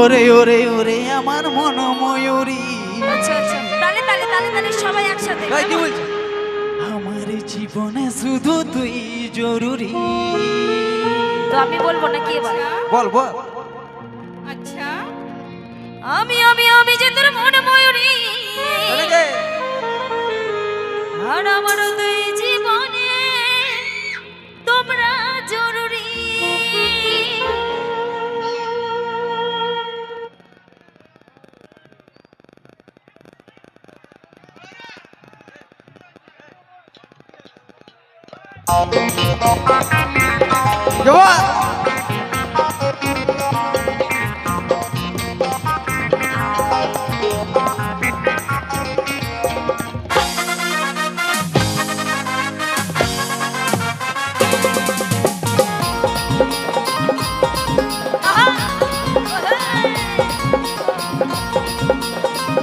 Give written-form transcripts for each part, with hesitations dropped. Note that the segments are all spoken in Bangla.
ওরে ওরে ওরে আমার মন ময়ূরী। আচ্ছা আচ্ছা, তালে তালে তালে তালে সবাই একসাথে। কি বলছিস? আমার জীবনে শুধু তুই জরুরি। তো আমি বলবো না, কি বল? বল বল। আচ্ছা, আমি যে তোর মন ময়ূরী, আর আমার দুই জীবনে তোমরা জরুরি। জবাব।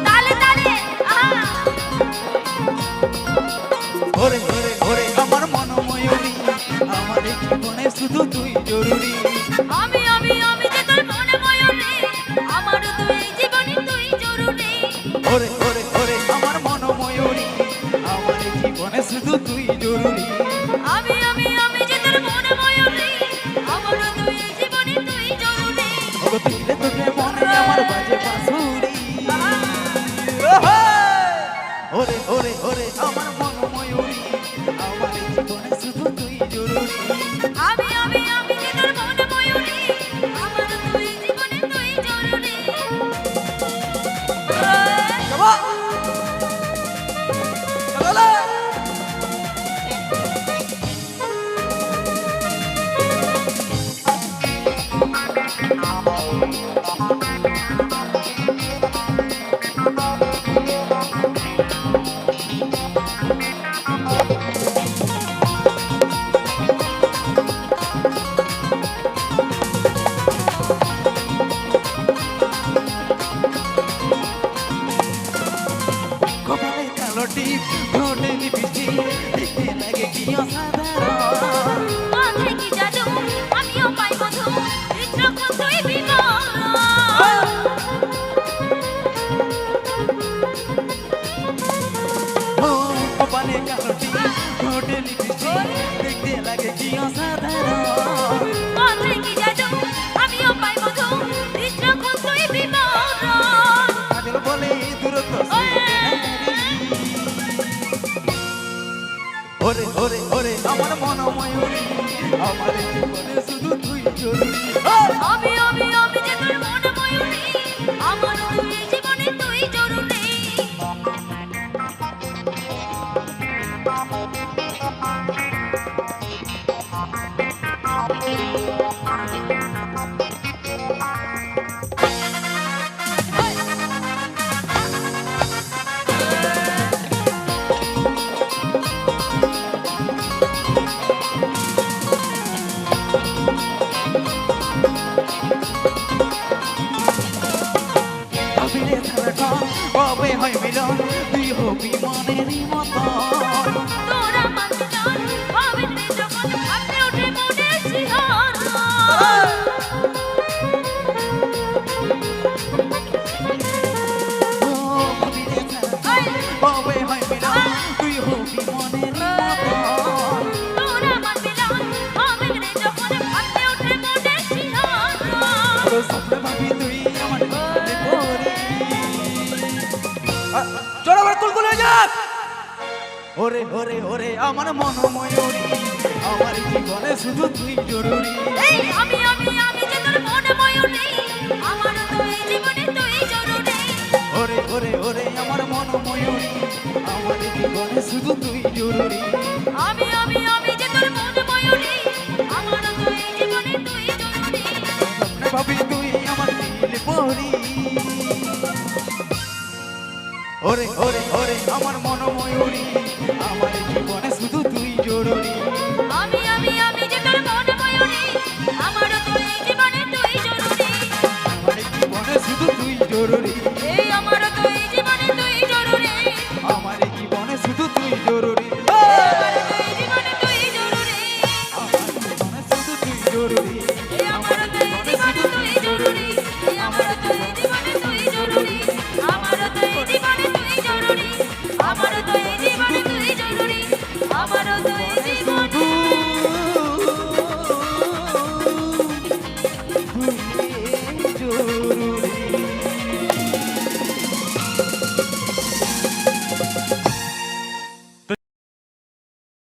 তালে তালে ওরে ওরে ওরে আমার মন ময়ূরী, আমার জীবনে শুধু তুই জরুরি। আমি যে তোর মন ময়ূরী, আমার দুই জীবনে তুই জরুরি। ওরে ওরে ওরে আমার মন ময়ূরী, আমার জীবনে শুধু তুই জরুরি। আমি যে তোর মন ময়ূরী, আমার দুই জীবনে তুই জরুরি। ওগো তুইলে তোকে মনে আমার বাজে বাঁশুরি। ওরে ওরে ওরে আমার মন ময়ূরী, আমার জীবনে শুধু তুই জরুরি। আমি যে তোর মন ময়ূরী, আমার দুই জীবনে তুই জরুরি। জবাব। চলো। কপালে কালো টিপ, ঠোঁটে লিপস্টিক, দেখতে লাগে কি অসাধারণ। মাঝে কি জাদু, আমিও পাই মধু, হৃদরক্ষণ তুই বিমল। ও কপালে কালো টিপ, ঠোঁটে লিপস্টিক, দেখতে লাগে কি অসাধারণ। মাঝে কি জাদু, আমিও পাই মধু, হৃদরক্ষণ তুই বিমল। কাজল বলে দূরত্ব সইতে নারি। ওরে ওরে ওরে আমার মন ময়ূরী, আমার জীবনে শুধু তুই জরুরি। আমি যে তোর মন ময়ূরী, আমার দুই জীবনে তুই জরুরি। ভাবিলে সারাক্ষণ কবে হয় মিলন, তুই হবি মনেরই মতন। তোরা মাঝে গান, ভাবেন রে যখন ভাবতে ওঠে মনে শিহরণ। ও ভাবিলে সারাক্ষণ কবে হয় মিলন, তুই হবি মনেরই মতন। তোরা মাঝে গান, ভাবেন রে যখন ভাবতে ওঠে মনে শিহরণ। ও স্বপ্নে ভাবি তুই আমার মনে পড়ি। জোড়াবার কুলকুল হয়ে যাক। ওরে ওরে ওরে আমার মন ময়ূরী, আমার জীবনে শুধু তুই জরুরি। এই আমি যে তোর মন ময়ূরী,